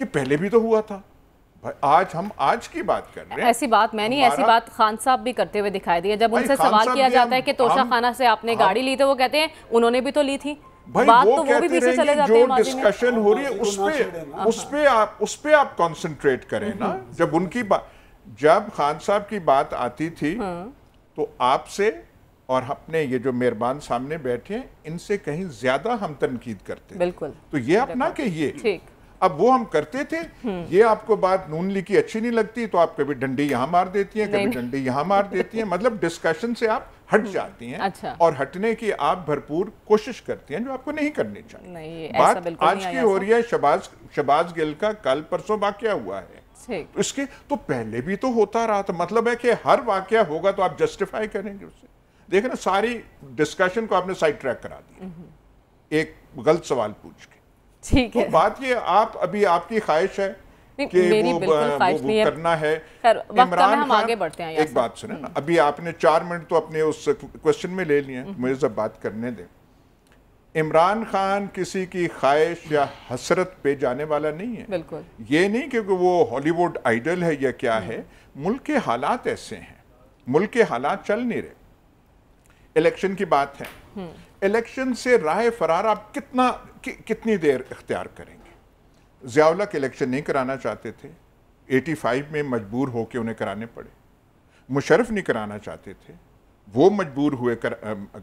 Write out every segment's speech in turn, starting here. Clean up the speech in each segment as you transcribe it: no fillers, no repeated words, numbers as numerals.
کہ پہلے بھی تو ہوا تھا. آج ہم آج کی بات کر رہے ہیں. ایسی بات میں نہیں, ایسی بات خان صاحب بھی کرتے ہوئے دکھائی دی ہے. جب ان سے سوال کیا جاتا ہے کہ توشہ خانہ سے آپ نے گاڑی لی تو وہ کہتے ہیں انہوں نے بھی تو لی تھی. بات تو وہ بھی پیچھے چلے جاتے ہیں. جو ڈسکشن ہو رہی ہے اس پہ آپ کنسنٹریٹ کریں نا. جب ان کی جب خان صاحب کی بات آتی تھی تو آپ سے اور اپنے یہ جو مہربان سامنے بیٹھے ہیں ان سے کہیں زیادہ ہم تنقید کرتے. بالکل. تو یہ اپنا کہ یہ اب وہ ہم کرتے تھے. یہ آپ کو بات نون لیگ کی اچھی نہیں لگتی تو آپ کبھی ڈنڈی یہاں مار دیتی ہیں, کبھی ڈنڈی یہاں مار دیتی ہیں. مطلب ڈسکشن سے آپ ہٹ جاتی ہیں اور ہٹنے کی آپ بھرپور کوشش کرتی ہیں جو آپ کو نہیں کرنی چاہیے. بات آج کی ہو رہی ہے شہباز گل کا کل پرسوں واقعہ ہوا ہے. اس کے تو پہلے بھی تو ہوتا رہا تھا. مطلب ہے کہ ہر واقعہ ہوگا تو آپ جسٹیفائی کریں گے اسے. دیکھیں نا ساری ڈسکشن کو آپ نے سائڈ ٹریک کرا دیا ایک غلط سوال پوچھ کے. ٹھیک ہے. بات یہ ابھی آپ کی خواہش ہے کہ وہ کرنا ہے. عمران خان ایک بات سنیں نا, ابھی آپ نے 4 منٹ تو اپنے اس کوشچن میں لے لیے ہیں, مجھے سب بات کرنے دیں. عمران خان کسی کی خواہش یا حسرت پہ جانے والا نہیں ہے. بالکل. یہ نہیں کہ وہ ہالی ووڈ آئیڈل ہے یا کیا ہے. ملک کے حالات ایسے ہیں, ملک کے حالات چل نہیں رہے. الیکشن کی بات ہے. الیکشن سے راہ فرار آپ کتنی دیر اختیار کریں گے. ضیاء الحق الیکشن نہیں کرانا چاہتے تھے, 85 میں مجبور ہو کے انہیں کرانے پڑے. مشرف نہیں کرانا چاہتے تھے, وہ مجبور ہوئے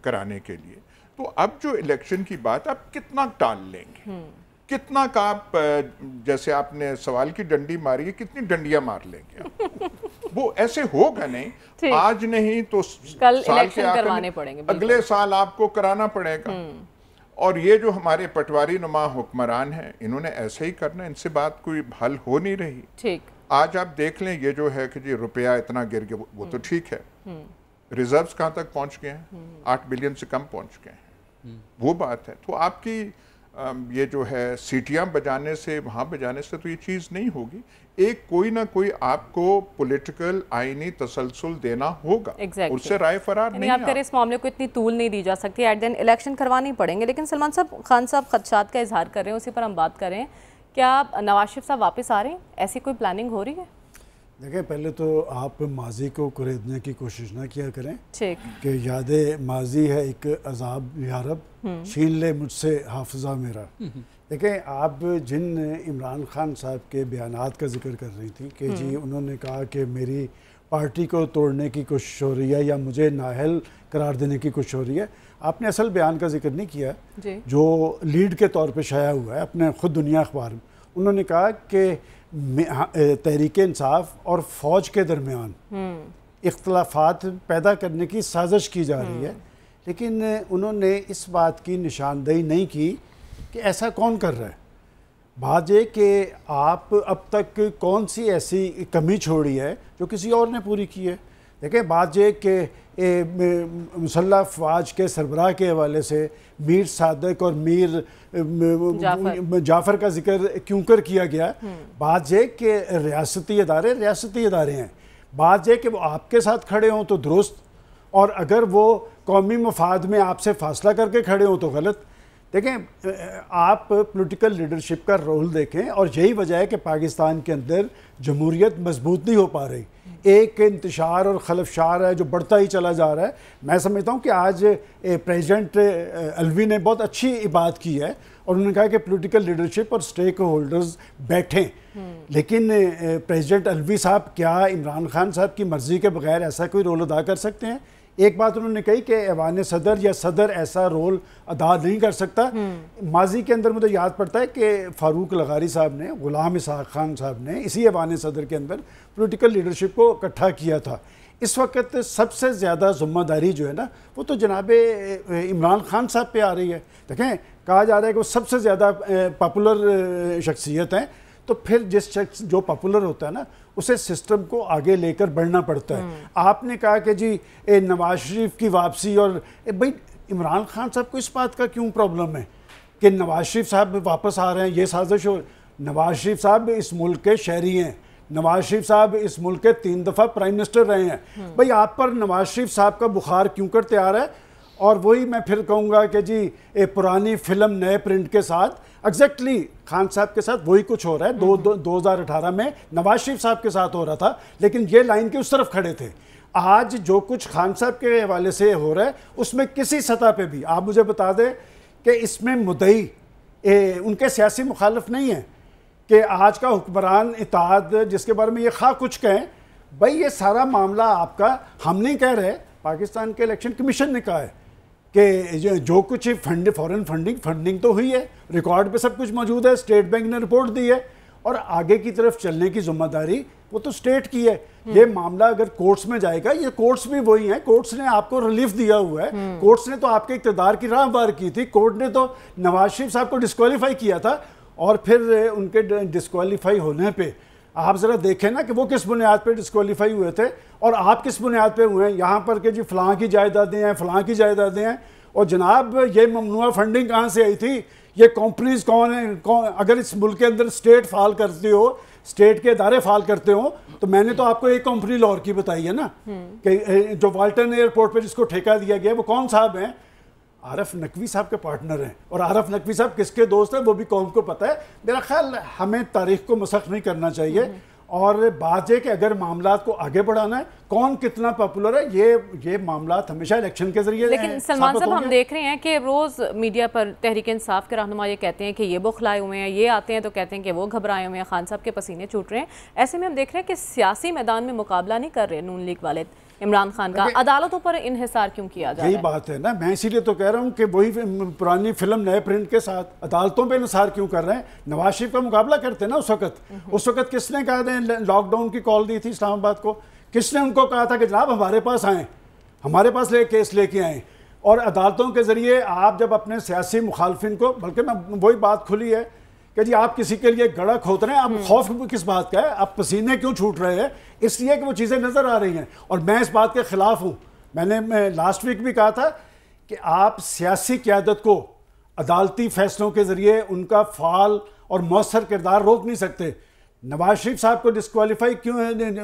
کرانے کے لیے. تو اب جو الیکشن کی بات آپ کتنا ٹال لیں گے, کتنا کا آپ جیسے آپ نے سوال کی ڈنڈی ماری ہے کتنی ڈنڈیاں مار لیں گے. وہ ایسے ہوگا نہیں, آج نہیں تو سال کے اگلے سال آپ کو کرانا پڑے گا. اور یہ جو ہمارے پٹواری نما حکمران ہیں انہوں نے ایسے ہی کرنا, ان سے بات کوئی حل ہو نہیں رہی. آج آپ دیکھ لیں یہ جو ہے کہ جی روپیہ اتنا گر گیا وہ تو ٹھیک ہے, ریزروز کہاں تک پہنچ گئے ہیں, 8 بلین سے کم پہنچ گئے ہیں, وہ بات ہے. تو آپ کی یہ جو ہے سیٹیاں بجانے سے وہاں بجانے سے تو یہ چیز نہیں ہوگی. ایک کوئی نہ کوئی آپ کو پولیٹیکل آئینی تسلسل دینا ہوگا, اس سے رائے فرار نہیں. آپ کریں اس معاملے کو اتنی طول نہیں دی جا سکتی, ایٹ دین الیکشن کروانی پڑیں گے. لیکن سلمان صاحب, خان صاحب خدشات کا اظہار کر رہے ہیں, اسی پر ہم بات کریں. کیا نواز شریف صاحب واپس آ رہے ہیں, ایسی کوئی پلاننگ ہو رہی ہے؟ دیکھیں پہلے تو آپ ماضی کو کریدنے کی کوشش نہ کیا کریں کہ یاد ماضی ہے ایک عذاب یارب, چھین لے مجھ سے حافظہ میرا. دیکھیں آپ جن عمران خان صاحب کے بیانات کا ذکر کر رہی تھیں کہ جی انہوں نے کہا کہ میری پارٹی کو توڑنے کی کوشش ہو رہی ہے یا مجھے نااہل قرار دینے کی کوشش ہو رہی ہے, آپ نے اصل بیان کا ذکر نہیں کیا جو لیڈ کے طور پہ شائع ہوا ہے اپنے خود دنیا اخبار میں. انہوں نے کہا کہ تحریک انصاف اور فوج کے درمیان اختلافات پیدا کرنے کی سازش کی جا رہی ہے. لیکن انہوں نے اس بات کی نشاندہی نہیں کی کہ ایسا کون کر رہا ہے. بات یہ کہ آپ اب تک کون سی ایسی کمی چھوڑی ہے جو کسی اور نے پوری کی ہے. دیکھیں بات یہ کہ مسلح افواج کے سربراہ کے حوالے سے میر صادق اور میر جعفر کا ذکر کیوں کر کیا گیا. بات یہ کہ ریاستی ادارے ہیں. بات یہ کہ وہ آپ کے ساتھ کھڑے ہوں تو درست, اور اگر وہ قومی مفاد میں آپ سے فاصلہ کر کے کھڑے ہوں تو غلط. دیکھیں آپ پولیٹیکل لیڈرشپ کا رول دیکھیں, اور یہی وجہ ہے کہ پاکستان کے اندر جمہوریت مضبوط نہیں ہو پا رہی. ایک انتشار اور خلفشار ہے جو بڑھتا ہی چلا جا رہا ہے. میں سمجھتا ہوں کہ آج پریزیڈنٹ الوی نے بہت اچھی بات کی ہے, اور انہوں نے کہا کہ پولیٹیکل لیڈرشپ اور سٹیک ہولڈرز بیٹھیں. لیکن پریزیڈنٹ الوی صاحب کیا عمران خان صاحب کی مرضی کے بغیر ایسا کوئی رول ادا کر سکتے ہیں؟ ایک بات انہوں نے کہی کہ ایوان صدر یا صدر ایسا رول ادا نہیں کر سکتا. ماضی کے اندر مجھے یاد پڑتا ہے کہ فاروق لغاری صاحب نے, غلام اسحاق خان صاحب نے اسی ایوان صدر کے اندر پولیٹیکل لیڈرشپ کو اکٹھا کیا تھا. اس وقت سب سے زیادہ ذمہ داری جو ہے نا وہ تو جناب عمران خان صاحب پہ آ رہی ہے. دیکھیں کہا جا رہا ہے کہ وہ سب سے زیادہ پاپولر شخصیت ہیں, تو پھر جس شخص جو پاپولر ہوتا ہے نا اسے سسٹم کو آگے لے کر بڑھنا پڑتا ہے. آپ نے کہا کہ جی نواز شریف کی واپسی, اور بھائی عمران خان صاحب کو اس بات کا کیوں پرابلم ہے کہ نواز شریف صاحب واپس آ رہے ہیں, یہ سازش ہو. نواز شریف صاحب اس ملک کے شہری ہیں, نواز شریف صاحب اس ملک کے 3 دفعہ پرائم منسٹر رہے ہیں. بھائی آپ پر نواز شریف صاحب کا بخار کیوں کر تیار ہے؟ اور وہی میں پھر کہوں گا کہ جی پرانی فلم نئے پرنٹ کے ساتھ ایگزیکٹلی خان صاحب کے ساتھ وہی کچھ ہو رہا ہے 2018 میں نواز شریف صاحب کے ساتھ ہو رہا تھا، لیکن یہ لائن کے اس طرف کھڑے تھے. آج جو کچھ خان صاحب کے حوالے سے ہو رہا ہے اس میں کسی سطح پہ بھی آپ مجھے بتا دیں کہ اس میں مدعی ان کے سیاسی مخالف نہیں ہیں کہ آج کا حکمران اتحاد جس کے بارے میں یہ خواہ کچھ کہیں، بھائی یہ سارا معاملہ آپ کا ہم نہیں کہہ رہے، پاکستان کے الیکشن کمیشن نے کہا ہے کہ جو کچھ فورن فنڈنگ تو ہوئی ہے، ریکارڈ پہ سب کچھ موجود ہے، اسٹیٹ بینک نے رپورٹ دی ہے، اور آگے کی طرف چلنے کی ذمہ داری وہ تو اسٹیٹ کی ہے. یہ معاملہ اگر کورٹس میں جائے گا، یہ کورٹس بھی وہی ہیں، کورٹس نے آپ کو ریلیف دیا ہوا ہے، کورٹس نے تو آپ کے اقتدار کی راہ ہموار کی تھی. کورٹ نے تو نواز شریف صاحب کو ڈسکوالیفائی کیا تھا، اور پھر ان کے ڈسکوالیفائی ہونے پہ آپ ذرا دیکھیں نا کہ وہ کس بنیاد پہ ڈسکوالیفائی ہوئے تھے اور آپ کس بنیاد پہ ہوئے ہیں یہاں پر کہ جی فلاں کی جائیدادیں ہیں، فلاں کی جائیدادیں ہیں. اور جناب یہ ممنوع فنڈنگ کہاں سے آئی تھی؟ یہ کمپنیز کون ہیں؟ اگر اس ملک کے اندر اسٹیٹ فعال کرتی ہو، اسٹیٹ کے ادارے فعال کرتے ہوں، تو میں نے تو آپ کو ایک کمپنی لاہور کی بتائی ہے نا کہ جو والٹن ایئرپورٹ پہ جس کو ٹھیکہ دیا گیا، وہ کون صاحب ہیں؟ عارف نقوی صاحب کے پارٹنر ہیں. اور عارف نقوی صاحب کس کے دوست ہیں وہ بھی قوم کو پتہ ہے. میرا خیال ہمیں تاریخ کو مسخ نہیں کرنا چاہیے، اور بات یہ کہ اگر معاملات کو آگے بڑھانا ہے، کون کتنا پاپولر ہے، یہ معاملات ہمیشہ الیکشن کے ذریعے. لیکن سلمان صاحب ہم دیکھ رہے ہیں کہ روز میڈیا پر تحریک انصاف کے رہنما یہ کہتے ہیں کہ یہ بخلائے ہوئے ہیں، یہ آتے ہیں تو کہتے ہیں کہ وہ گھبرائے ہوئے ہیں، خان صاحب کے پسینے چھوٹ رہے ہیں. ایسے میں ہم دیکھ رہے ہیں کہ سیاسی میدان میں مقابلہ نہیں کر رہے نون لیگ والے عمران خان کا، عدالتوں پر انحصار کیوں کیا جا رہا ہے؟ یہی بات ہے نا، میں اسی لیے تو کہہ رہا ہوں کہ وہی پرانی فلم نئے پرنٹ کے ساتھ عدالتوں پہ انحصار کیوں کر رہے ہیں؟ نواز شریف کا مقابلہ کرتے ہیں نا اس وقت کس نے کہا تھا لاک ڈاؤن کی کال دی تھی اسلام آباد کو؟ کس نے ان کو کہا تھا کہ جناب ہمارے پاس آئیں، ہمارے پاس کیس لے کے آئیں؟ اور عدالتوں کے ذریعے آپ جب اپنے سیاسی مخالفین کو، بلکہ میں وہی بات کھلی ہے کہ جی آپ کسی کے لیے گڑھا کھود رہے ہیں، آپ خوف کس بات کا ہے؟ آپ پسینے کیوں چھوٹ رہے ہیں؟ اس لیے کہ وہ چیزیں نظر آ رہی ہیں، اور میں اس بات کے خلاف ہوں. میں نے لاسٹ ویک بھی کہا تھا کہ آپ سیاسی قیادت کو عدالتی فیصلوں کے ذریعے ان کا فعال اور مؤثر کردار روک نہیں سکتے. نواز شریف صاحب کو ڈسکوالیفائی کیوں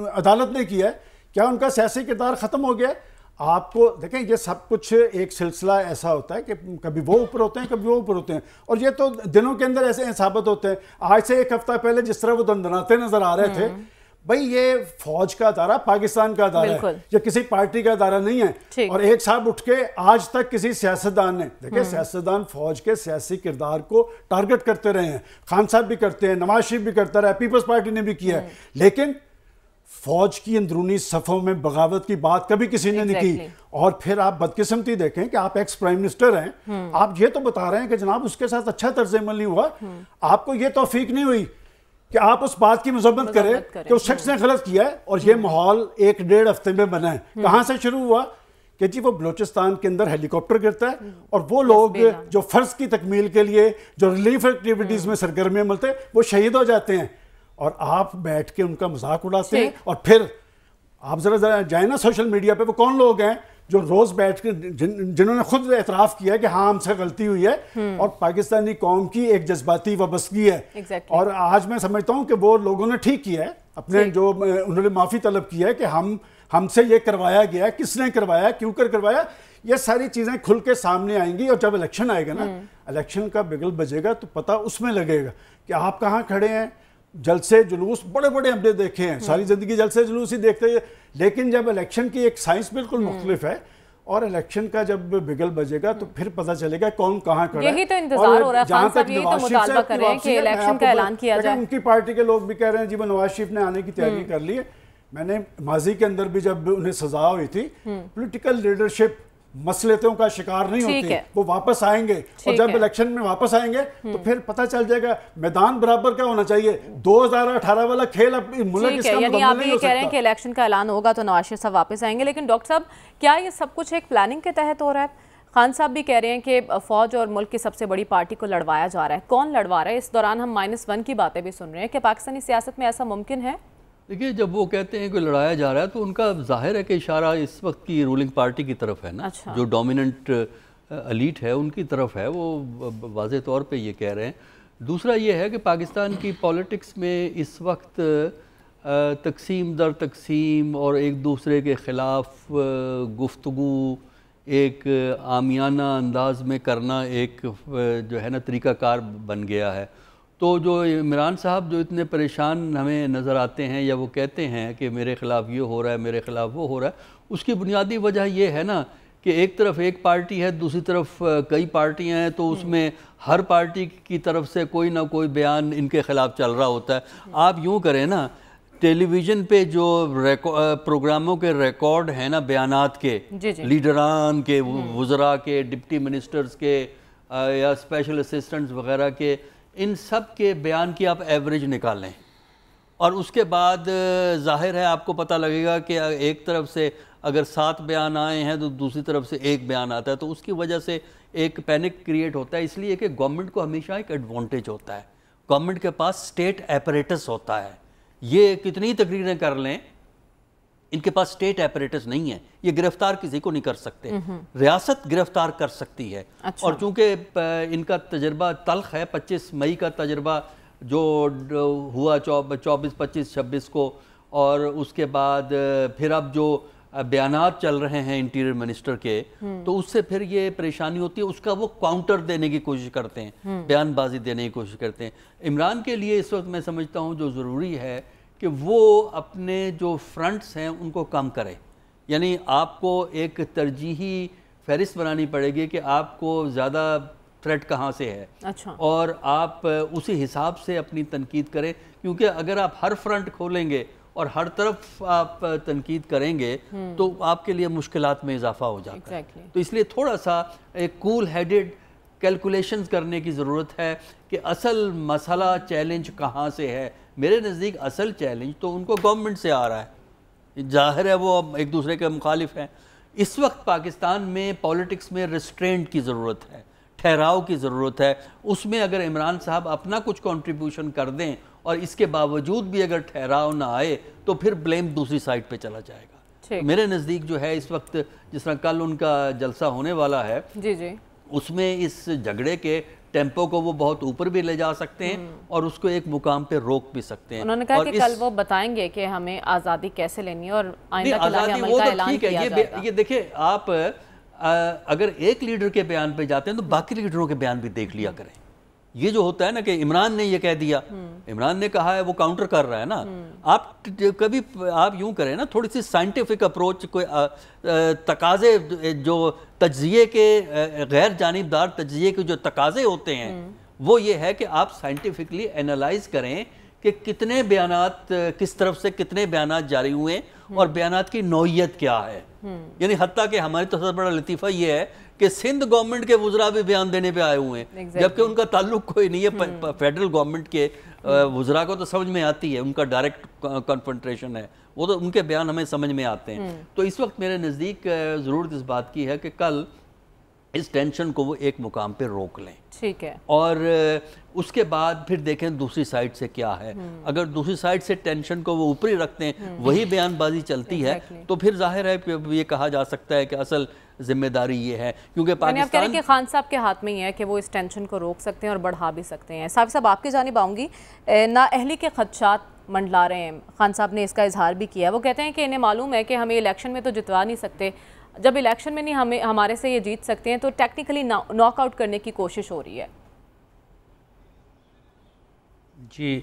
عدالت نے کیا ہے؟ کیا ان کا سیاسی کردار ختم ہو گیا ہے؟ آپ کو دیکھیں یہ سب کچھ ایک سلسلہ ایسا ہوتا ہے کہ کبھی وہ اوپر ہوتے ہیں، کبھی وہ اوپر ہوتے ہیں، اور یہ تو دنوں کے اندر ایسے ثابت ہوتے ہیں. آج سے ایک ہفتہ پہلے جس طرح وہ دندناتے نظر آ رہے تھے، بھائی یہ فوج کا ادارہ پاکستان کا ادارہ ہے، یہ کسی پارٹی کا ادارہ نہیں ہے. اور ایک صاحب اٹھ کے آج تک کسی سیاستدان نے، دیکھیں سیاستدان فوج کے سیاسی کردار کو ٹارگٹ کرتے رہے ہیں، خان صاحب بھی کرتے ہیں، نواز شریف بھی کرتا رہا ہے، پیپلز پارٹی نے بھی کیا ہے، لیکن فوج کی اندرونی صفوں میں بغاوت کی بات کبھی کسی نے نہیں کی. اور پھر آپ بدقسمتی دیکھیں کہ آپ ایکس پرائم منسٹر ہیں، آپ یہ تو بتا رہے ہیں کہ جناب اس کے ساتھ اچھا طرز عمل نہیں ہوا، آپ کو یہ توفیق نہیں ہوئی کہ آپ اس بات کی مذمت کریں کہ اس شخص نے غلط کیا ہے. اور یہ ماحول 1-1.5 ہفتے میں بنا ہے. کہاں سے شروع ہوا کہ جی وہ بلوچستان کے اندر ہیلی کاپٹر گرتا ہے، اور وہ لوگ جو فرض کی تکمیل کے لیے جو ریلیف ایکٹیویٹیز میں سرگرمی عمل تھے وہ شہید ہو جاتے ہیں، اور آپ بیٹھ کے ان کا مذاق اڑاتے ہیں. اور پھر آپ ذرا جائیں نا سوشل میڈیا پہ، وہ کون لوگ ہیں جو روز بیٹھ کے جنہوں نے خود اعتراف کیا کہ ہاں ہم سے غلطی ہوئی ہے، اور پاکستانی قوم کی ایک جذباتی وابستگی ہے. اور آج میں سمجھتا ہوں کہ وہ لوگوں نے ٹھیک کیا ہے اپنے، جو انہوں نے معافی طلب کیا ہے کہ ہم سے یہ کروایا گیا، کس نے کروایا، کیوں کر کروایا، یہ ساری چیزیں کھل کے سامنے آئیں گی. اور جب الیکشن آئے گا نا، الیکشن کا بگل بجے گا تو پتہ اس میں لگے گا کہ آپ کہاں کھڑے ہیں. جلسے جلوس بڑے بڑے ہم نے دیکھے ہیں، ساری زندگی جلسے جلوس ہی دیکھتے ہیں، لیکن جب الیکشن کی ایک سائنس بالکل مختلف ہے، اور الیکشن کا جب بگل بجے گا تو پھر پتہ چلے گا کون کہاں کھڑا ہے. یہی تو انتظار ہو رہا ہے. خان صاحب یہی تو مطالبہ کر رہے ہیں کہ الیکشن کا اعلان کیا جائے. ان کی پارٹی کے لوگ بھی کہہ رہے ہیں جی وہ نواز شریف نے آنے کی تیاری کر لی ہے. میں نے ماضی کے اندر بھی جب انہیں سزا ہوئی تھی، پولیٹیکل لیڈرشپ مسئلوں کا شکار نہیں ہوتی، وہ واپس آئیں گے، اور جب الیکشن میں واپس آئیں گے تو پھر پتہ چل جائے گا میدان برابر کیا ہونا چاہیے. 2018 والا کھیل اب ملک اس کا مکمل نہیں ہو سکتا. یعنی آپ یہ کہہ رہے ہیں کہ الیکشن کا اعلان ہوگا تو نواز شریف صاحب واپس آئیں گے، لیکن ڈاکٹر صاحب کیا یہ سب کچھ ایک پلاننگ کے تحت ہو رہا ہے؟ خان صاحب بھی کہہ رہے ہیں کہ فوج اور ملک کی سب سے بڑی پارٹی کو لڑوایا جا رہا ہے. کون لڑوا رہا ہے؟ اس دوران ہم -1 کی باتیں بھی سن رہے ہیں کہ پاکستانی سیاست میں ایسا ممکن ہے؟ دیکھیے جب وہ کہتے ہیں کہ لڑایا جا رہا ہے تو ان کا ظاہر ہے کہ اشارہ اس وقت کی رولنگ پارٹی کی طرف ہے نا، جو ڈومیننٹ ایلیٹ ہے ان کی طرف ہے، وہ واضح طور پہ یہ کہہ رہے ہیں. دوسرا یہ ہے کہ پاکستان کی پولیٹکس میں اس وقت تقسیم در تقسیم اور ایک دوسرے کے خلاف گفتگو، ایک عامیانہ انداز میں کرنا ایک جو ہے نا طریقہ کار بن گیا ہے. تو جو عمران صاحب جو اتنے پریشان ہمیں نظر آتے ہیں یا وہ کہتے ہیں کہ میرے خلاف یہ ہو رہا ہے، میرے خلاف وہ ہو رہا ہے، اس کی بنیادی وجہ یہ ہے نا کہ ایک طرف ایک پارٹی ہے، دوسری طرف کئی پارٹیاں ہیں، تو اس میں ہر پارٹی کی طرف سے کوئی نہ کوئی بیان ان کے خلاف چل رہا ہوتا ہے. آپ یوں کریں نا، ٹیلی ویژن پہ جو پروگراموں کے ریکارڈ ہیں نا بیانات کے، لیڈران کے، وزراء کے، ڈپٹی منسٹرز کے یا اسپیشل اسسٹنٹس وغیرہ کے، ان سب کے بیان کی آپ ایوریج نکالیں اور اس کے بعد ظاہر ہے آپ کو پتہ لگے گا کہ ایک طرف سے اگر 7 بیان آئے ہیں تو دوسری طرف سے 1 بیان آتا ہے، تو اس کی وجہ سے ایک پینک کریٹ ہوتا ہے. اس لیے کہ گورنمنٹ کو ہمیشہ ایک ایڈوانٹیج ہوتا ہے، گورنمنٹ کے پاس اسٹیٹ ایپریٹس ہوتا ہے. یہ کتنی تقریریں کر لیں، ان کے پاس اسٹیٹ ایپریٹس نہیں ہے، یہ گرفتار کسی کو نہیں کر سکتے. ریاست گرفتار کر سکتی ہے. اور چونکہ ان کا تجربہ تلخ ہے، 25 مئی کا تجربہ جو ہوا 24، 25، 26 کو، اور اس کے بعد پھر اب جو بیانات چل رہے ہیں انٹیریئر منسٹر کے، تو اس سے پھر یہ پریشانی ہوتی ہے. اس کا وہ کاؤنٹر دینے کی کوشش کرتے ہیں، بیان بازی دینے کی کوشش کرتے ہیں. عمران کے لیے اس وقت میں سمجھتا ہوں جو ضروری ہے کہ وہ اپنے جو فرنٹس ہیں ان کو کم کرے. یعنی آپ کو ایک ترجیحی فہرست بنانی پڑے گی کہ آپ کو زیادہ تھریٹ کہاں سے ہے، اور آپ اسی حساب سے اپنی تنقید کریں. کیونکہ اگر آپ ہر فرنٹ کھولیں گے اور ہر طرف آپ تنقید کریں گے تو آپ کے لیے مشکلات میں اضافہ ہو جاتا ہے. تو اس لیے تھوڑا سا ایک کول ہیڈڈ کیلکولیشنز کرنے کی ضرورت ہے کہ اصل مسئلہ چیلنج کہاں سے ہے. میرے نزدیک اصل چیلنج تو ان کو گورنمنٹ سے آ رہا ہے، ظاہر ہے وہ ایک دوسرے کے مخالف ہیں. اس وقت پاکستان میں پولیٹکس میں ریسٹرینٹ کی ضرورت ہے، ٹھہراؤ کی ضرورت ہے. اس میں اگر عمران صاحب اپنا کچھ کنٹریبیوشن کر دیں اور اس کے باوجود بھی اگر ٹھہراؤ نہ آئے تو پھر بلیم دوسری سائڈ پہ چلا جائے گا. میرے نزدیک جو ہے اس وقت جس طرح کل ان کا جلسہ ہونے والا ہے، اس میں اس جھگڑے کے ٹیمپو کو وہ بہت اوپر بھی لے جا سکتے ہیں اور اس کو ایک مقام پہ روک بھی سکتے ہیں. انہوں نے کہا کہ کل وہ بتائیں گے کہ ہمیں آزادی کیسے لینی ہے اور آئندہ خلائی عمل کا اعلان کیا جائے گا. یہ دیکھیں، آپ اگر ایک لیڈر کے بیان پہ جاتے ہیں تو باقی لیڈروں کے بیان بھی دیکھ لیا کریں. یہ جو ہوتا ہے نا کہ عمران نے یہ کہہ دیا، عمران نے کہا ہے، وہ کاؤنٹر کر رہا ہے نا. آپ کبھی آپ یوں کریں نا، تھوڑی سی سائنٹیفک اپروچ، کوئی تقاضے جو تجزیے کے غیر جانبدار تجزیے کے جو تقاضے ہوتے ہیں وہ یہ ہے کہ آپ سائنٹیفکلی اینالائز کریں کہ کتنے بیانات کس طرف سے کتنے بیانات جاری ہوئے اور بیانات کی نوعیت کیا ہے. یعنی حتیٰ کہ ہماری تو سب سے بڑا لطیفہ یہ ہے کہ سندھ گورنمنٹ کے وزراء بھی بیان دینے پہ آئے ہوئے ہیں، جبکہ ان کا تعلق کوئی نہیں ہے. فیڈرل گورنمنٹ کے وزراء کو تو سمجھ میں آتی ہے، ان کا ڈائریکٹ کنفرنٹریشن ہے، وہ تو ان کے بیان ہمیں سمجھ میں آتے ہیں. تو اس وقت میرے نزدیک ضرورت اس بات کی ہے کہ کل اس ٹینشن کو وہ ایک مقام پہ روک لیں. ٹھیک ہے. اور اس کے بعد پھر دیکھیں دوسری سائڈ سے کیا ہے. اگر دوسری سائڈ سے ٹینشن کو وہ اوپری رکھتے ہیں، وہی بیان بازی چلتی ہے، تو پھر ظاہر ہے کہ یہ کہا جا سکتا ہے کہ اصل ذمہ داری یہ ہے. کیونکہ پاکستان آپ کہہ رہے ہیں کہ خان صاحب کے ہاتھ میں ہی ہے کہ وہ اس ٹینشن کو روک سکتے ہیں اور بڑھا بھی سکتے ہیں. صاحب صاحب آپ کی جانب آؤں گی. نااہلی کے خدشات منڈلا رہے ہیں، خان صاحب نے اس کا اظہار بھی کیا ہے. وہ کہتے ہیں کہ انہیں معلوم ہے کہ ہمیں الیکشن میں تو جتوا نہیں سکتے، جب الیکشن میں نہیں ہمارے سے یہ جیت سکتے ہیں تو ٹیکنیکلی ناک آؤٹ کرنے کی کوشش ہو رہی ہے. جی،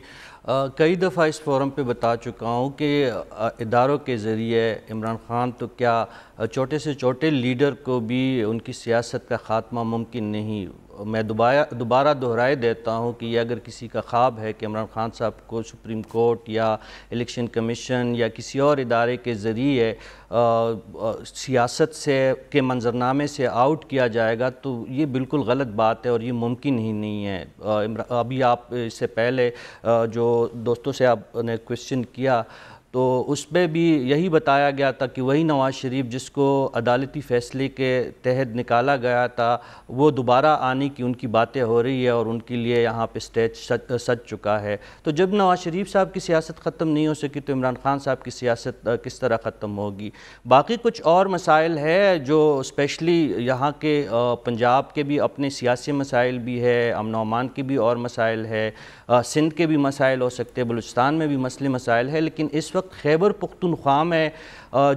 کئی دفعہ اس فورم پہ بتا چکا ہوں کہ اداروں کے ذریعے عمران خان تو کیا چھوٹے سے چھوٹے لیڈر کو بھی ان کی سیاست کا خاتمہ ممکن نہیں. میں دوبارہ دہرائے دیتا ہوں کہ یہ اگر کسی کا خواب ہے کہ عمران خان صاحب کو سپریم کورٹ یا الیکشن کمیشن یا کسی اور ادارے کے ذریعے سیاست کے منظرنامے سے آؤٹ کیا جائے گا تو یہ بالکل غلط بات ہے اور یہ ممکن ہی نہیں ہے. ابھی آپ اس سے پہلے جو دوستوں سے آپ نے کوشچن کیا تو اس پہ بھی یہی بتایا گیا تھا کہ وہی نواز شریف جس کو عدالتی فیصلے کے تحت نکالا گیا تھا وہ دوبارہ آنے کی ان کی باتیں ہو رہی ہے اور ان کے لیے یہاں پہ اسٹیج سج چکا ہے. تو جب نواز شریف صاحب کی سیاست ختم نہیں ہو سکی تو عمران خان صاحب کی سیاست کس طرح ختم ہوگی. باقی کچھ اور مسائل ہے جو اسپیشلی یہاں کے پنجاب کے بھی اپنے سیاسی مسائل بھی ہے، امن و امان کے بھی اور مسائل ہے، سندھ کے بھی مسائل ہو سکتے ہیں، بلوچستان میں بھی مسئلے مسائل ہے. لیکن اس وقت خیبر پختونخوا میں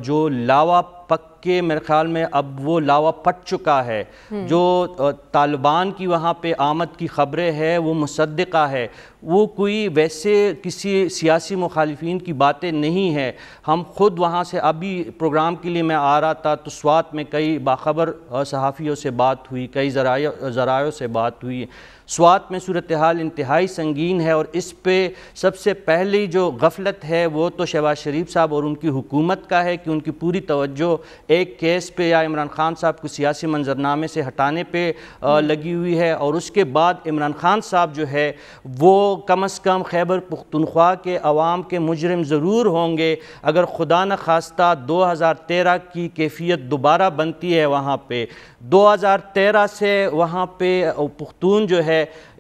جو لاوا پکے میرے خیال میں اب وہ لاوا پٹ چکا ہے. جو طالبان کی وہاں پہ آمد کی خبریں ہے وہ مصدقہ ہے, وہ کوئی ویسے کسی سیاسی مخالفین کی باتیں نہیں ہیں. ہم خود وہاں سے ابھی پروگرام کے لیے میں آ رہا تھا تو سوات میں کئی باخبر صحافیوں سے بات ہوئی, کئی ذرائعوں سے بات ہوئی. سوات میں صورتحال انتہائی سنگین ہے, اور اس پہ سب سے پہلی جو غفلت ہے وہ تو شہباز شریف صاحب اور ان کی حکومت کا ہے کہ ان کی پوری توجہ ایک کیس پہ یا عمران خان صاحب کو سیاسی منظرنامے سے ہٹانے پہ لگی ہوئی ہے. اور اس کے بعد عمران خان صاحب جو ہے وہ کم از کم خیبر پختونخوا کے عوام کے مجرم ضرور ہوں گے اگر خدا نخواستہ 2013 کی کیفیت دوبارہ بنتی ہے وہاں پہ. 2013 سے وہاں پہ پختون جو ہے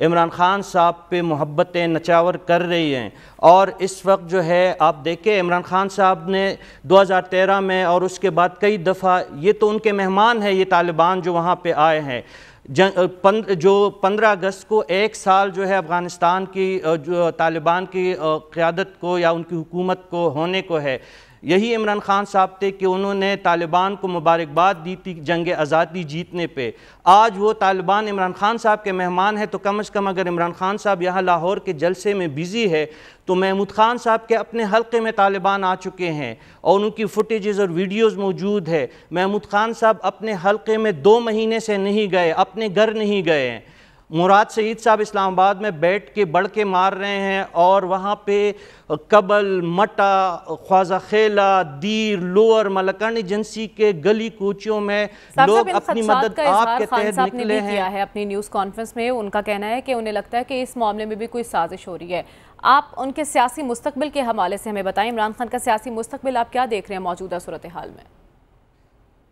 عمران خان صاحب پہ محبتیں نچاور کر رہی ہیں, اور اس وقت جو ہے آپ دیکھیں عمران خان صاحب نے 2013 میں اور اس کے بعد کئی دفعہ, یہ تو ان کے مہمان ہیں یہ طالبان جو وہاں پہ آئے ہیں, جو 15 اگست کو ایک سال جو ہے افغانستان کی جو طالبان کی قیادت کو یا ان کی حکومت کو ہونے کو ہے, یہی عمران خان صاحب تھے کہ انہوں نے طالبان کو مبارکباد دی تھی جنگ آزادی جیتنے پہ. آج وہ طالبان عمران خان صاحب کے مہمان ہیں, تو کم از کم اگر عمران خان صاحب یہاں لاہور کے جلسے میں بزی ہے تو محمود خان صاحب کے اپنے حلقے میں طالبان آ چکے ہیں اور ان کی فوٹیجز اور ویڈیوز موجود ہے. محمود خان صاحب اپنے حلقے میں 2 مہینے سے نہیں گئے, اپنے گھر نہیں گئے ہیں. مراد سعید صاحب اسلام آباد میں بیٹھ کے بڑھ کے مار رہے ہیں, اور وہاں پہ کبل, مٹا, خواجہ خیلہ, دیر, لوور ملکان ایجنسی کے گلی کوچوں میں لوگ اپنی مدد آپ کے تحت نکلے ہیں. کیا ہے اپنی نیوز کانفرنس میں ان کا کہنا ہے کہ انہیں لگتا ہے کہ اس معاملے میں بھی کوئی سازش ہو رہی ہے. آپ ان کے سیاسی مستقبل کے حوالے سے ہمیں بتائیں, عمران خان کا سیاسی مستقبل آپ کیا دیکھ رہے ہیں موجودہ صورتحال میں؟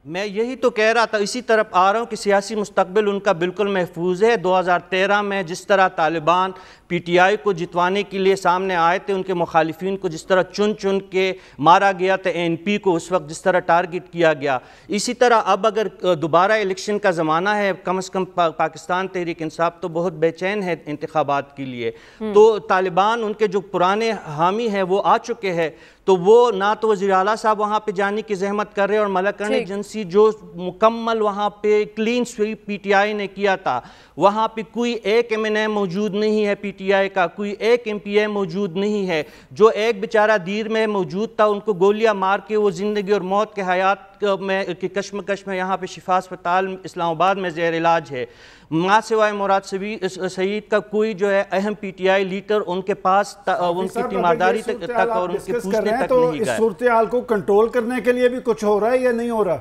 میں یہی تو کہہ رہا تھا, اسی طرف آ رہا ہوں کہ سیاسی مستقبل ان کا بالکل محفوظ ہے. 2013 میں جس طرح طالبان پی ٹی آئی کو جتوانے کے لیے سامنے آئے تھے, ان کے مخالفین کو جس طرح چن چن کے مارا گیا تھا, این پی کو اس وقت جس طرح ٹارگٹ کیا گیا, اسی طرح اب اگر دوبارہ الیکشن کا زمانہ ہے, کم از کم پاکستان تحریک انصاف تو بہت بے چین ہے انتخابات کے لیے, تو طالبان ان کے جو پرانے حامی ہیں وہ آ چکے ہیں, تو وہ نہ تو وزیر اعلیٰ صاحب وہاں پہ جانے کی زحمت کر رہے, اور ملکان ایجنسی جو مکمل وہاں پہ clean sweep PTI نے کیا تھا, وہاں پہ کوئی ایک ایم این اے موجود نہیں ہے پی ٹی آئی کا, کوئی ایک ایم پی اے موجود نہیں ہے. جو ایک بیچارہ دیر میں موجود تھا ان کو گولیاں مار کے وہ زندگی اور موت کے حیات میں کی کشمکش میں یہاں پہ شفا اسپتال اسلام آباد میں زیر علاج ہے. ماں سوائے مراد سعید کا کوئی جو ہے اہم P T I leader in کے پاس ان کی تیمارداری تک اور ان کے پوچھنے تک نہیں گئے. اس صورتحال کو کنٹرول کرنے کے لیے بھی کچھ ہو رہا ہے یا نہیں ہو رحا؟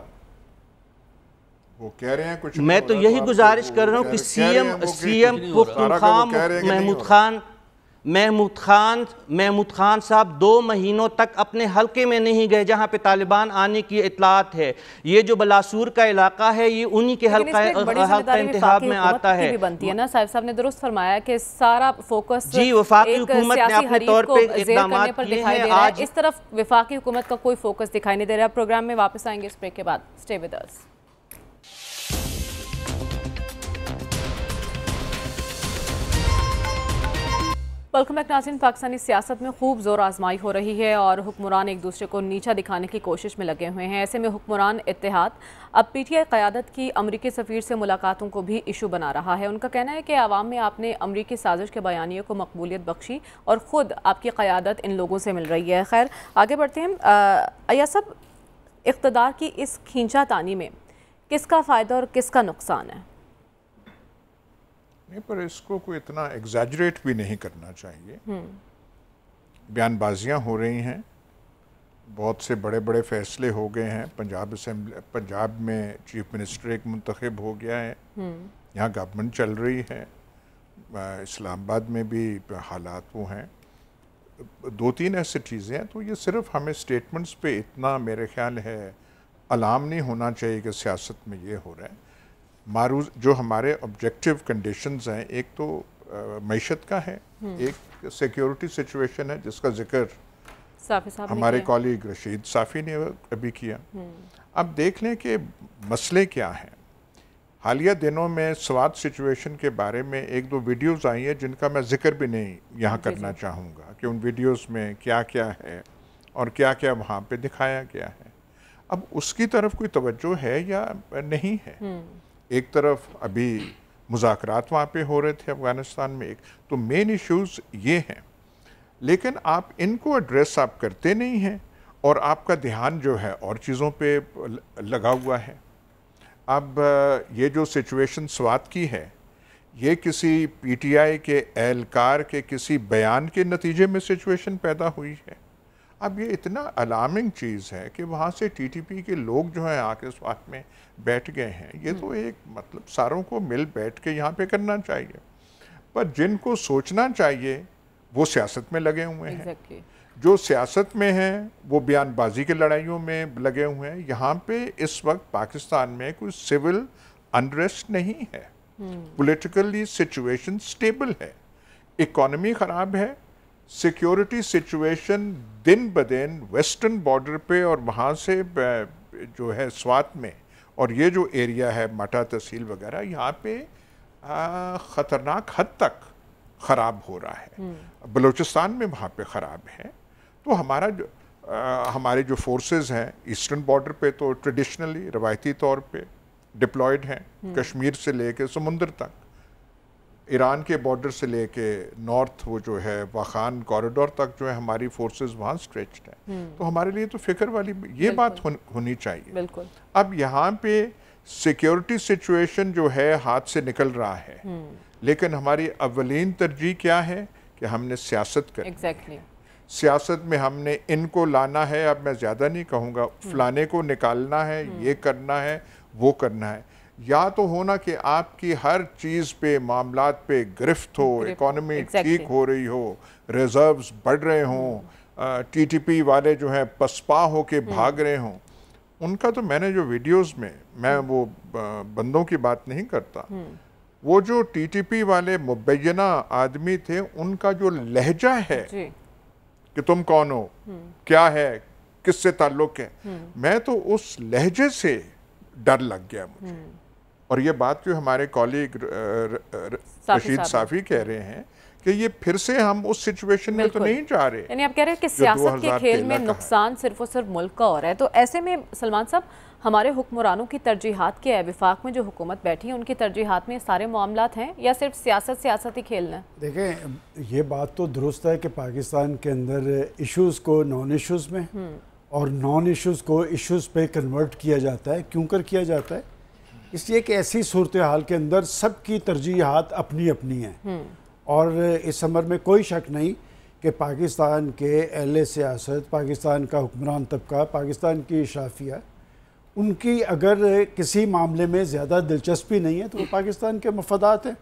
وہ کہہ رہے ہیں کچھ. میں تو یہی گزارش کر رہا ہوں کہ سی ایم پختونخوا محمود خان صاحب 2 مہینوں تک اپنے حلقے میں نہیں گئے جہاں پہ طالبان آنے کی اطلاعات ہے. یہ جو بلاسور کا علاقہ ہے یہ انہی کے حلقہ انتخاب میں آتا ہے. صاحب نے درست فرمایا کہ سارا فوکس جی وفاقی حکومت نے اپنے طور پہ اقدامات کیے ہیں. آج اس طرف وفاقی حکومت کا کوئی فوکس دکھائی نہیں دے رہا. پروگرام میں واپس آئیں گے اس بریک کے بعد. Stay with us. Welcome back ناظرین. پاکستانی سیاست میں خوب زور آزمائی ہو رہی ہے اور حکمران ایک دوسرے کو نیچا دکھانے کی کوشش میں لگے ہوئے ہیں. ایسے میں حکمران اتحاد اب پی ٹی آئی قیادت کی امریکی سفیر سے ملاقاتوں کو بھی ایشو بنا رہا ہے. ان کا کہنا ہے کہ عوام میں آپ نے امریکی سازش کے بیانیے کو مقبولیت بخشی اور خود آپ کی قیادت ان لوگوں سے مل رہی ہے. خیر آگے بڑھتے ہیں. ایاز صاحب, اقتدار کی اس کھینچا تانی میں کس کا فائدہ اور کس کا نقصان ہے؟ نہیں, پر اس کو کوئی اتنا ایگزیجریٹ بھی نہیں کرنا چاہیے. بیان بازیاں ہو رہی ہیں, بہت سے بڑے بڑے فیصلے ہو گئے ہیں. پنجاب میں چیف منسٹر ایک منتخب ہو گیا ہے, یہاں گورنمنٹ چل رہی ہے. اسلام آباد میں بھی حالات وہ ہیں. 2-3 ایسے چیزیں ہیں. تو یہ صرف ہمیں سٹیٹمنٹس پہ اتنا میرے خیال ہے الارم نہیں ہونا چاہیے کہ سیاست میں یہ ہو رہا ہے. معروض جو ہمارے آبجیکٹیو کنڈیشنز ہیں, ایک تو معیشت کا ہے, ایک سیکیورٹی سچویشن ہے جس کا ذکر ہمارے کالیگ رشید صافی نے ابھی کیا. اب دیکھ لیں کہ مسئلے کیا ہیں. حالیہ دنوں میں سوات سچویشن کے بارے میں 1-2 ویڈیوز آئی ہیں جن کا میں ذکر بھی نہیں یہاں کرنا چاہوں گا کہ ان ویڈیوز میں کیا کیا ہے اور کیا کیا وہاں پہ دکھایا گیا ہے. اب اس کی طرف کوئی توجہ ہے یا نہیں ہے؟ ایک طرف ابھی مذاکرات وہاں پہ ہو رہے تھے افغانستان میں، ایک تو مین ایشوز یہ ہیں، لیکن آپ ان کو ایڈریس آپ کرتے نہیں ہیں اور آپ کا دھیان جو ہے اور چیزوں پہ لگا ہوا ہے۔ اب یہ جو سچویشن سوات کی ہے، یہ کسی پی ٹی آئی کے اہلکار کے کسی بیان کے نتیجے میں سچویشن پیدا ہوئی ہے۔ اب یہ اتنا الارمنگ چیز ہے کہ وہاں سے ٹی ٹی پی کے لوگ جو ہیں آ کے سوات میں بیٹھ گئے ہیں۔ یہ تو ایک مطلب ساروں کو مل بیٹھ کے یہاں پہ کرنا چاہیے، پر جن کو سوچنا چاہیے وہ سیاست میں لگے ہوئے ہیں۔ جو سیاست میں ہیں وہ بیان بازی کے لڑائیوں میں لگے ہوئے ہیں۔ یہاں پہ اس وقت پاکستان میں کوئی سول انریسٹ نہیں ہے، پولیٹیکلی سچویشن سٹیبل ہے، اکانومی خراب ہے، سیکیورٹی سچویشن دن بدن ویسٹرن بارڈر پہ اور وہاں سے جو ہے سوات میں اور یہ جو ایریا ہے مٹا تحصیل وغیرہ، یہاں پہ خطرناک حد تک خراب ہو رہا ہے۔ بلوچستان میں وہاں پہ خراب ہے، تو ہمارے جو فورسز ہیں ایسٹرن بارڈر پہ تو ٹریڈیشنلی روایتی طور پہ ڈپلائیڈ ہیں، کشمیر سے لے کے سمندر تک، ایران کے بارڈر سے لے کے نارتھ وہ جو ہے واخان کوریڈور تک جو ہے ہماری فورسز وہاں سٹریچڈ ہیں۔ تو ہمارے لیے تو فکر والی یہ بات ہونی چاہیے۔ بالکل اب یہاں پہ سیکیورٹی سچویشن جو ہے ہاتھ سے نکل رہا ہے، لیکن ہماری اولین ترجیح کیا ہے کہ ہم نے سیاست کرنی ہے۔ سیاست میں ہم نے ان کو لانا ہے، اب میں زیادہ نہیں کہوں گا، فلانے کو نکالنا ہے، یہ کرنا ہے، وہ کرنا ہے۔ یا تو ہونا کہ آپ کی ہر چیز پہ معاملات پہ گرفت ہو، اکانومی ٹھیک ہو رہی ہو، ریزروز بڑھ رہے ہوں، ٹی ٹی پی والے جو ہیں پسپا ہو کے بھاگ رہے ہوں۔ ان کا تو میں نے جو ویڈیوز میں وہ بندوں کی بات نہیں کرتا، وہ جو ٹی ٹی پی والے مبینہ آدمی تھے ان کا جو لہجہ ہے کہ تم کون ہو، کیا ہے، کس سے تعلق ہے، میں تو اس لہجے سے ڈر لگ گیا مجھے۔ اور یہ بات جو ہمارے کالیگ رشید صافی کہہ رہے ہیں کہ یہ پھر سے ہم اس سچویشن میں تو نہیں جا رہے، یعنی آپ کہہ رہے ہیں کہ سیاست کے کھیل میں نقصان صرف اور صرف ملک کا ہو رہا ہے۔ تو ایسے میں سلمان صاحب ہمارے حکمرانوں کی ترجیحات کے وفاق میں جو حکومت بیٹھی ہے ان کی ترجیحات میں سارے معاملات ہیں یا صرف سیاست ہی کھیلنا ہے؟ دیکھیں یہ بات تو درست ہے کہ پاکستان کے اندر ایشوز کو نان ایشوز میں اور نان ایشوز کو ایشوز پہ کنورٹ کیا جاتا ہے۔ کیوں کر کیا جاتا ہے؟ اس لیے کہ ایسی صورتحال کے اندر سب کی ترجیحات اپنی اپنی ہیں، اور اس امر میں کوئی شک نہیں کہ پاکستان کے اہل سیاست، پاکستان کا حکمران طبقہ، پاکستان کی اشرافیہ، ان کی اگر کسی معاملے میں زیادہ دلچسپی نہیں ہے تو وہ پاکستان کے مفادات ہیں۔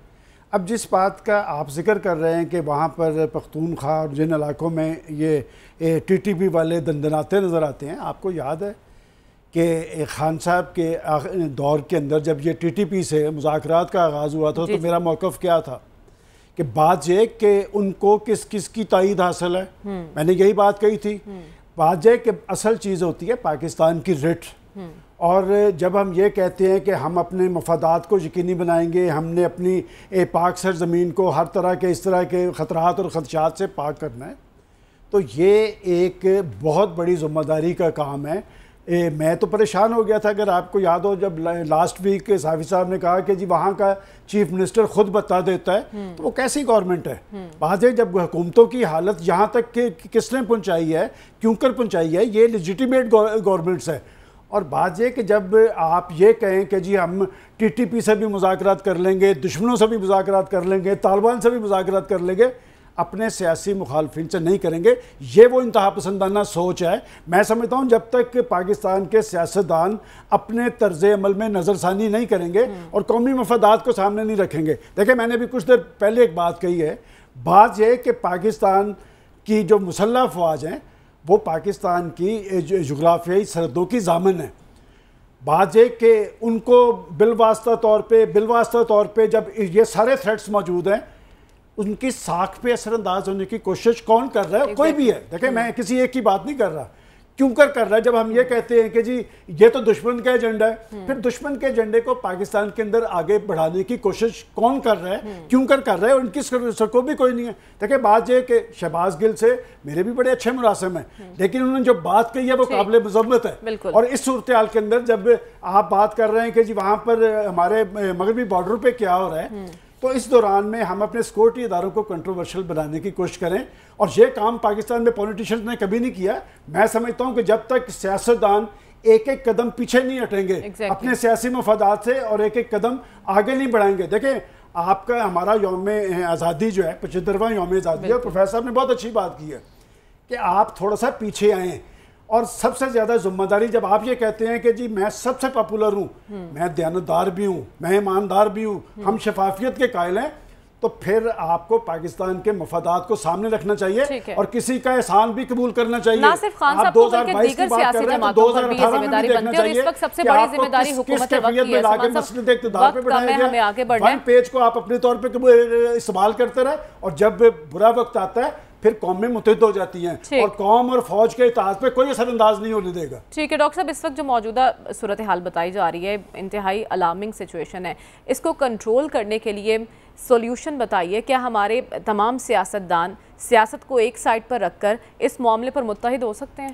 اب جس بات کا آپ ذکر کر رہے ہیں کہ وہاں پر پختونخوا اور جن علاقوں میں یہ ٹی ٹی پی والے دندناتے نظر آتے ہیں، آپ کو یاد ہے کہ خان صاحب کے دور کے اندر جب یہ ٹی ٹی پی سے مذاکرات کا آغاز ہوا تھا تو میرا موقف کیا تھا کہ بات یہ کہ ان کو کس کس کی تائید حاصل ہے، میں نے یہی بات کہی تھی۔ بات یہ کہ اصل چیز ہوتی ہے پاکستان کی رٹ، اور جب ہم یہ کہتے ہیں کہ ہم اپنے مفادات کو یقینی بنائیں گے، ہم نے اپنی پاک سرزمین کو ہر طرح کے اس طرح کے خطرات اور خدشات سے پاک کرنا ہے، تو یہ ایک بہت بڑی ذمہ داری کا کام ہے۔ میں تو پریشان ہو گیا تھا، اگر آپ کو یاد ہو جب لاسٹ ویک صافی صاحب نے کہا کہ جی وہاں کا چیف منسٹر خود بتا دیتا ہے، تو وہ کیسی گورنمنٹ ہے؟ بات ہے جب حکومتوں کی حالت یہاں تک کہ کس نے پہنچائی ہے، کیوں کر پہنچائی ہے، یہ لیجیٹیمیٹ گورنمنٹس ہے۔ اور بات یہ کہ جب آپ یہ کہیں کہ جی ہم ٹی ٹی پی سے بھی مذاکرات کر لیں گے، دشمنوں سے بھی مذاکرات کر لیں گے، طالبان سے بھی مذاکرات کر لیں گے، اپنے سیاسی مخالفین سے نہیں کریں گے، یہ وہ انتہا پسندانہ سوچ ہے۔ میں سمجھتا ہوں جب تک پاکستان کے سیاستدان اپنے طرز عمل میں نظر ثانی نہیں کریں گے اور قومی مفادات کو سامنے نہیں رکھیں گے۔ دیکھیں میں نے بھی کچھ دیر پہلے ایک بات کہی ہے، بات یہ کہ پاکستان کی جو مسلح افواج ہیں وہ پاکستان کی جغرافیائی سرحدوں کی ضامن ہے۔ بات یہ کہ ان کو بالواسطہ طور پہ جب یہ سارے تھریٹس موجود ہیں، ان کی ساکھ پہ اثر انداز ہونے کی کوشش کون کر رہا ہے؟ کوئی بھی ہے۔ دیکھیں میں کسی ایک کی بات نہیں کر رہا، کیوں کر رہا ہے؟ جب ہم یہ کہتے ہیں کہ جی یہ تو دشمن کا ایجنڈا ہے، پھر دشمن کے ایجنڈے کو پاکستان کے اندر آگے بڑھانے کی کوشش کون کر رہا ہے، کیوں کر رہا ہے؟ اور ان کی سرکو بھی کوئی نہیں ہے۔ دیکھیں بات یہ کہ شہباز گل سے میرے بھی بڑے اچھے مراسم ہیں، لیکن انہوں نے جو بات کہی ہے وہ قابل مذمت ہے۔ اور اس صورتحال کے اندر جب آپ بات کر رہے ہیں کہ جی وہاں پر ہمارے مغربی بارڈر پہ کیا ہو رہا ہے، تو اس دوران میں ہم اپنے سیکورٹی اداروں کو کنٹروورشل بنانے کی کوشش کریں، اور یہ کام پاکستان میں پولیٹیشنز نے کبھی نہیں کیا۔ میں سمجھتا ہوں کہ جب تک سیاستدان ایک ایک قدم پیچھے نہیں ہٹیں گے اپنے سیاسی مفادات سے، اور ایک ایک قدم آگے نہیں بڑھائیں گے۔ دیکھیں آپ کا ہمارا یوم آزادی جو ہے 75واں یوم آزادی ہے، اور پروفیسر صاحب نے بہت اچھی بات کی ہے کہ آپ تھوڑا سا پیچھے آئیں، اور سب سے زیادہ ذمہ داری جب آپ یہ کہتے ہیں کہ جی میں سب سے پاپولر ہوں، میں دیانتدار بھی ہوں، میں ایماندار بھی ہوں، ہم شفافیت کے قائل ہیں، تو پھر آپ کو پاکستان کے مفادات کو سامنے رکھنا چاہیے اور کسی کا احسان بھی قبول کرنا چاہیے۔ ناصف خان صاحب کو بلکہ دیگر سیاسی جماعتوں پر بھی یہ ذمہ داری بنتی ہے، اور اس وقت سب سے بڑی ذمہ داری حکومت وقت کی ہے۔ وقت کم ہے، ہمیں آگے بڑھنا ہے۔ ون پیج کو آپ اپنے طور پہ استعمال کرتے رہے، اور جب برا وقت آتا ہے پھر قومیں متحد ہو جاتی ہیں، اور قوم اور فوج کے اتحاد پہ کوئی اثر انداز نہیں ہونے دے گا۔ ٹھیک ہے ڈاکٹر صاحب، اس وقت جو موجودہ صورتحال بتائی جا رہی ہے انتہائی الارمنگ سچویشن ہے، اس کو کنٹرول کرنے کے لیے سولوشن بتائیے۔ کیا ہمارے تمام سیاستدان سیاست کو ایک سائٹ پر رکھ کر اس معاملے پر متحد ہو سکتے ہیں؟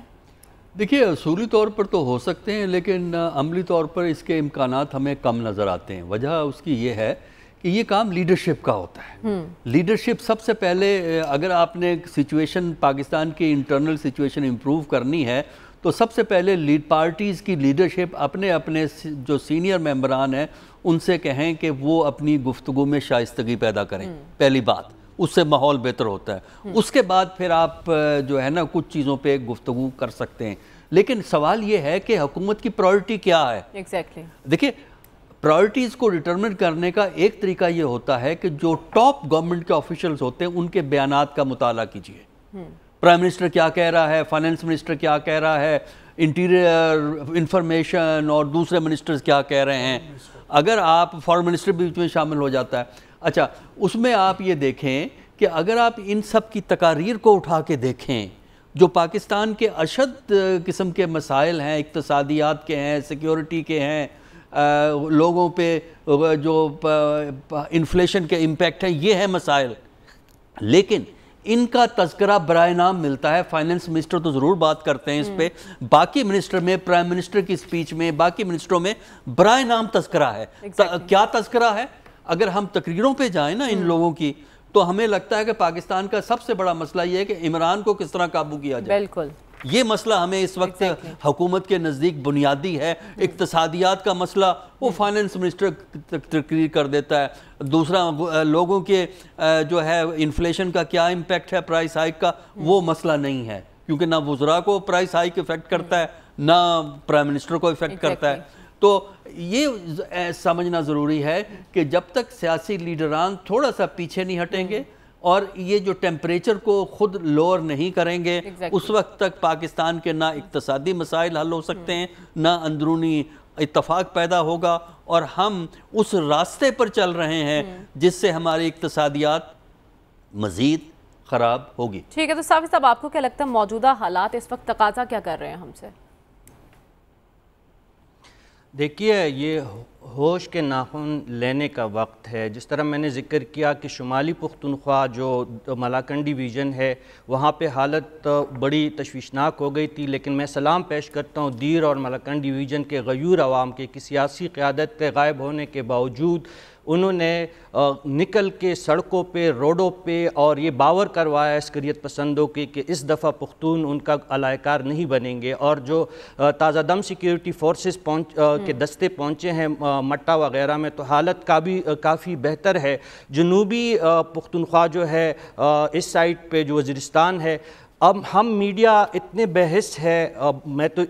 دیکھیے اصولی طور پر تو ہو سکتے ہیں، لیکن عملی طور پر اس کے امکانات ہمیں کم نظر آتے ہیں۔ وجہ اس کی یہ ہے کہ یہ کام لیڈرشپ کا ہوتا ہے۔ لیڈرشپ سب سے پہلے، اگر آپ نے سچویشن پاکستان کی انٹرنل سچویشن امپروو کرنی ہے تو سب سے پہلے پارٹیز کی لیڈرشپ اپنے جو سینئر ممبران ہیں ان سے کہیں کہ وہ اپنی گفتگو میں شائستگی پیدا کریں، پہلی بات، اس سے ماحول بہتر ہوتا ہے۔ اس کے بعد پھر آپ جو ہے نا کچھ چیزوں پہ گفتگو کر سکتے ہیں، لیکن سوال یہ ہے کہ حکومت کی پرائورٹی کیا ہے۔ ایگزیکٹلی دیکھیے پرائورٹیز کو ڈٹرمن کرنے کا ایک طریقہ یہ ہوتا ہے کہ جو ٹاپ گورنمنٹ کے آفیشلز ہوتے ہیں ان کے بیانات کا مطالعہ کیجیے۔ پرائم منسٹر کیا کہہ رہا ہے، فائنانس منسٹر کیا کہہ رہا ہے، انٹیریئر انفارمیشن اور دوسرے منسٹرز کیا کہہ رہے ہیں۔ اگر آپ فارن منسٹر بیچ میں شامل ہو جاتا ہے، اچھا اس میں آپ یہ دیکھیں کہ اگر آپ ان سب کی تقاریر کو اٹھا کے دیکھیں جو پاکستان کے اشد قسم کے مسائل ہیں، اقتصادیات کے ہیں، سیکیورٹی کے ہیں، لوگوں پہ جو انفلیشن کے امپیکٹ ہیں، یہ ہیں مسائل، لیکن ان کا تذکرہ برائے نام ملتا ہے۔ فائنانس منسٹر تو ضرور بات کرتے ہیں اس پہ، باقی منسٹر میں، پرائم منسٹر کی سپیچ میں، باقی منسٹروں میں برائے نام تذکرہ ہے۔ کیا تذکرہ ہے؟ اگر ہم تقریروں پہ جائیں نا ان لوگوں کی، تو ہمیں لگتا ہے کہ پاکستان کا سب سے بڑا مسئلہ یہ ہے کہ عمران کو کس طرح قابو کیا جائے۔ بالکل یہ مسئلہ ہمیں اس وقت حکومت کے نزدیک بنیادی ہے۔ اقتصادیات کا مسئلہ وہ فائنانس منسٹر تقریر کر دیتا ہے، دوسرا لوگوں کے جو ہے انفلیشن کا کیا امپیکٹ ہے پرائس ہائیک کا، وہ مسئلہ نہیں ہے، کیونکہ نہ وزراء کو پرائس ہائیک افیکٹ کرتا ہے نہ پرائم منسٹر کو افیکٹ کرتا ہے۔ تو یہ سمجھنا ضروری ہے کہ جب تک سیاسی لیڈران تھوڑا سا پیچھے نہیں ہٹیں گے اور یہ جو ٹیمپریچر کو خود لوور نہیں کریں گے، اس وقت تک پاکستان کے نہ اقتصادی مسائل حل ہو سکتے ہیں، نہ اندرونی اتفاق پیدا ہوگا، اور ہم اس راستے پر چل رہے ہیں جس سے ہماری اقتصادیات مزید خراب ہوگی۔ ٹھیک ہے، تو صافی صاحب آپ کو کیا لگتا ہے موجودہ حالات اس وقت تقاضا کیا کر رہے ہیں ہم سے؟ دیکھیے یہ ہوش کے ناخن لینے کا وقت ہے۔ جس طرح میں نے ذکر کیا کہ شمالی پختونخوا جو ملاکنڈ ڈویژن ہے وہاں پہ حالت بڑی تشویشناک ہو گئی تھی، لیکن میں سلام پیش کرتا ہوں دیر اور ملاکنڈ ڈویژن کے غیور عوام کے کہ سیاسی قیادت کے غائب ہونے کے باوجود انہوں نے نکل کے سڑکوں پہ، روڈوں پہ، اور یہ باور کروایا عسکریت پسندوں کی کہ اس دفعہ پختون ان کا علائے کار نہیں بنیں گے، اور جو تازہ دم سیکیورٹی فورسز کے دستے پہنچے ہیں مٹا وغیرہ میں تو حالت کافی بہتر ہے۔ جنوبی پختونخوا جو ہے اس سائٹ پہ جو وزیرستان ہے، اب ہم میڈیا اتنے بحث ہے، میں تو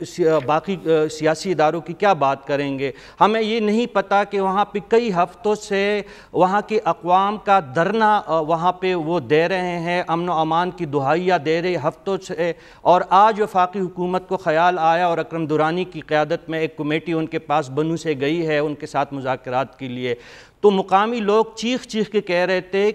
باقی سیاسی اداروں کی کیا بات کریں گے، ہمیں یہ نہیں پتہ کہ وہاں پہ کئی ہفتوں سے وہاں کی اقوام کا دھرنا وہاں پہ وہ دے رہے ہیں، امن و امان کی دہائیاں دے رہے ہفتوں سے، اور آج وفاقی حکومت کو خیال آیا اور اکرم درانی کی قیادت میں ایک کمیٹی ان کے پاس بنو سے گئی ہے ان کے ساتھ مذاکرات کے لیے۔ تو مقامی لوگ چیخ چیخ کے کہہ رہے تھے،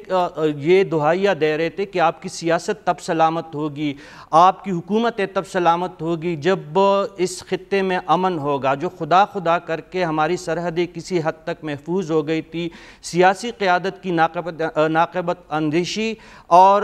یہ دہائیاں دے رہے تھے کہ آپ کی سیاست تب سلامت ہوگی، آپ کی حکومت تب سلامت ہوگی جب اس خطے میں امن ہوگا. جو خدا کر کے ہماری سرحدیں کسی حد تک محفوظ ہو گئی تھی، سیاسی قیادت کی ناقابت اندیشی اور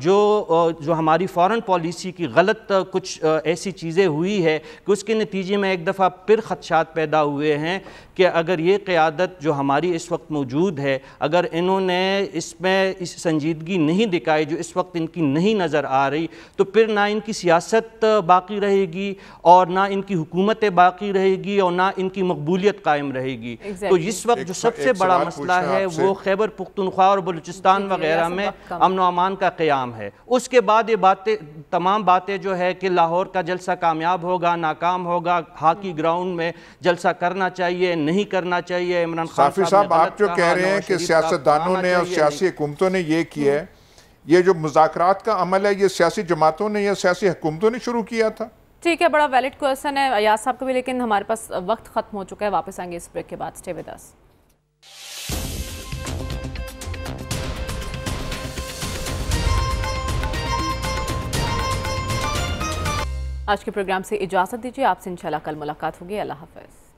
جو ہماری فارن پالیسی کی غلط کچھ ایسی چیزیں ہوئی ہے کہ اس کے نتیجے میں ایک دفعہ پھر خدشات پیدا ہوئے ہیں کہ اگر یہ قیادت جو ہماری اس وقت موجود ہے، اگر انہوں نے اس میں سنجیدگی نہیں دکھائی جو اس وقت ان کی نہیں نظر آ رہی، تو پھر نہ ان کی سیاست باقی رہے گی اور نہ ان کی حکومت باقی رہے گی اور نہ ان کی مقبولیت قائم رہے گی. تو اس وقت جو سب سے بڑا مسئلہ ہے وہ خیبر پختونخوا اور بلوچستان وغیرہ میں امن و امان کا قیام ہے. اس کے بعد یہ تمام باتیں جو ہے کہ لاہور کا جلسہ کامیاب ہوگا ناکام ہوگا، ہاکی گراؤنڈ میں جلسہ کرنا چاہیے نہیں کرنا چاہیے، عمران خان صاحب آپ جو کہہ رہے ہیں کہ سیاستدانوں نے اور سیاسی حکومتوں نے یہ کیا ہے، یہ جو مذاکرات کا عمل ہے یہ سیاسی جماعتوں نے یا سیاسی حکومتوں نے شروع کیا تھا؟ ٹھیک ہے، بڑا ویلڈ کوئسچن ہے ایاز صاحب کا بھی، لیکن ہمارے پاس وقت ختم ہو چکا ہے. واپس آئیں گے اس بریک کے بعد. Stay with us. آج کے پروگرام سے اجازت دیجیے، آپ سے انشاءاللہ کل ملاقات ہوگی. اللہ حافظ.